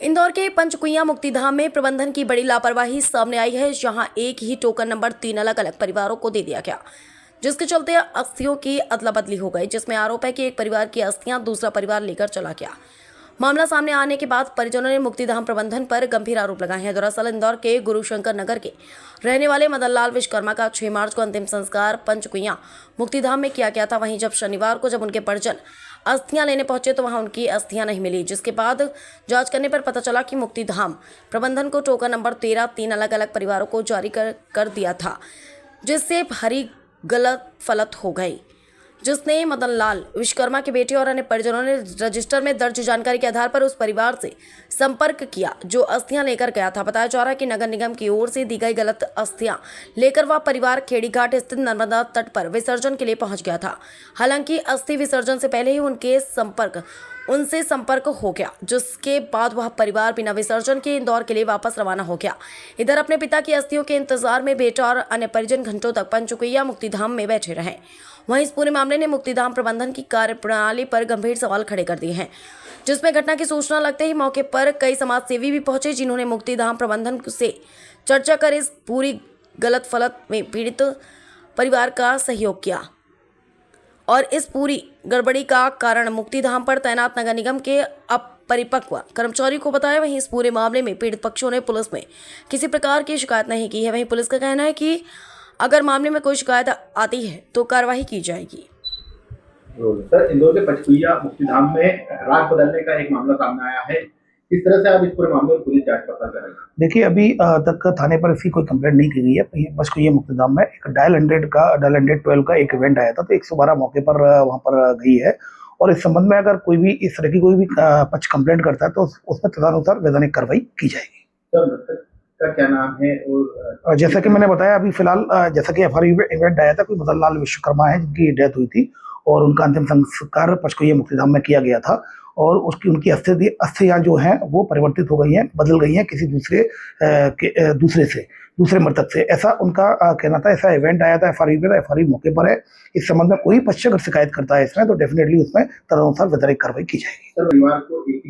इंदौर के पंचकुइया मुक्तिधाम में प्रबंधन की बड़ी लापरवाही सामने आई है, जहां एक ही टोकन नंबर 3 अलग अलग परिवारों को दे दिया गया, जिसके चलते अस्थियों की अदला बदली हो गई, जिसमें आरोप है कि एक परिवार की अस्थियां दूसरा परिवार लेकर चला गया। मामला सामने आने के बाद परिजनों ने मुक्तिधाम प्रबंधन पर गंभीर आरोप लगाए हैं। दरअसल इंदौर के गुरुशंकर नगर के रहने वाले मदन लाल विश्वकर्मा का 6 मार्च को अंतिम संस्कार पंचकुइया मुक्तिधाम में किया गया था। वहीं जब शनिवार को जब उनके परिजन अस्थियां लेने पहुंचे तो वहां उनकी अस्थियां नहीं मिली, जिसके बाद जांच करने पर पता चला कि मुक्तिधाम प्रबंधन को टोकन नंबर 13 3 अलग अलग परिवारों को जारी कर दिया था, जिससे भारी गलत फलत हो गई, जिसने मदन लाल विश्वकर्मा के बेटे और अन्य परिजनों ने रजिस्टर में दर्ज जानकारी के आधार पर उस परिवार से संपर्क किया जो अस्थियां लेकर गया था। बताया जा रहा है कि नगर निगम की ओर से दी गई गलत अस्थियां लेकर वह परिवार खेड़ी घाट स्थित नर्मदा तट पर विसर्जन के लिए पहुंच गया था। हालांकि अस्थि विसर्जन से पहले ही उनसे संपर्क हो गया, जिसके बाद वह परिवार बिना विसर्जन के इंदौर के लिए वापस रवाना हो गया। इधर अपने पिता की अस्थियों के इंतजार में बेटा और अन्य परिजन घंटों तक पंचकुइया मुक्तिधाम में बैठे रहे। वहीं इस पूरे मामले ने मुक्तिधाम प्रबंधन की कार्यप्रणाली पर गंभीर सवाल खड़े कर दिए हैं, जिसमें घटना की सूचना लगते ही मौके पर कई समाज सेवी भी पहुंचे, जिन्होंने मुक्तिधाम प्रबंधन से चर्चा कर इस पूरी गलत फलत में पीड़ित परिवार का सहयोग किया और इस पूरी गड़बड़ी का कारण मुक्तिधाम पर तैनात नगर निगम के अपरिपक्व कर्मचारी को बताया। वहीं इस पूरे मामले में पीड़ित पक्षों ने पुलिस में किसी प्रकार की शिकायत नहीं की है। वहीं पुलिस का कहना है कि अगर मामले में कोई शिकायत आती है तो कार्रवाई की जाएगी। सर, इंदौर के पंचकुइया मुक्तिधाम में राग बदलने का एक मामला सामने आया है। किस तरह से आप इस पूरे मामले में पुलिस जांच पड़ताल कर रही है? देखिए, अभी तक थाने पर इसकी कोई कंप्लेंट नहीं की गई है। पंचकुइया मुक्तिधाम में एक डायल 112 का एक इवेंट आया था, तो 112 मौके पर वहां पर गई है और इस संबंध में अगर कोई भी इस तरह की कोई भी पक्ष कंप्लेंट करता है तो उसमें तदनुसार वैधानिक कार्रवाई की जाएगी। सर, का क्या नाम है? और जैसा कि मैंने बताया, अभी फिलहाल जैसा कि एफआरयू इवेंट आया था, कोई मदन लाल विश्वकर्मा है जिनकी डेथ हुई थी और उनका अंतिम संस्कार पंचकुइया मुक्तिधाम में किया गया था और उनकी अस्थियां जो हैं वो परिवर्तित हो गई हैं, बदल गई हैं किसी दूसरे मृतक से, ऐसा उनका कहना था। ऐसा इवेंट आया था एफआरयू पे, एफआरयू मौके पर है। इस संबंध में कोई पक्ष अगर शिकायत करता है इसमें तो डेफिनेटली उसमें तदनुसार वैधानिक कार्रवाई की जाएगी। सर, परिवार को एक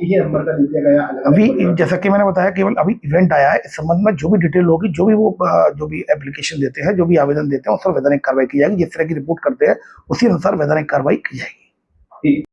ही नंबर का दिया गया अभी जैसा कि मैंने बताया, केवल अभी इवेंट आया है। इस संबंध में जो भी डिटेल होगी, जो भी एप्लीकेशन देते हैं, जो भी आवेदन देते हैं, उस पर वैधानिक कार्रवाई की जाएगी। जिस तरह की रिपोर्ट करते हैं उसी अनुसार वैधानिक कार्रवाई की जाएगी।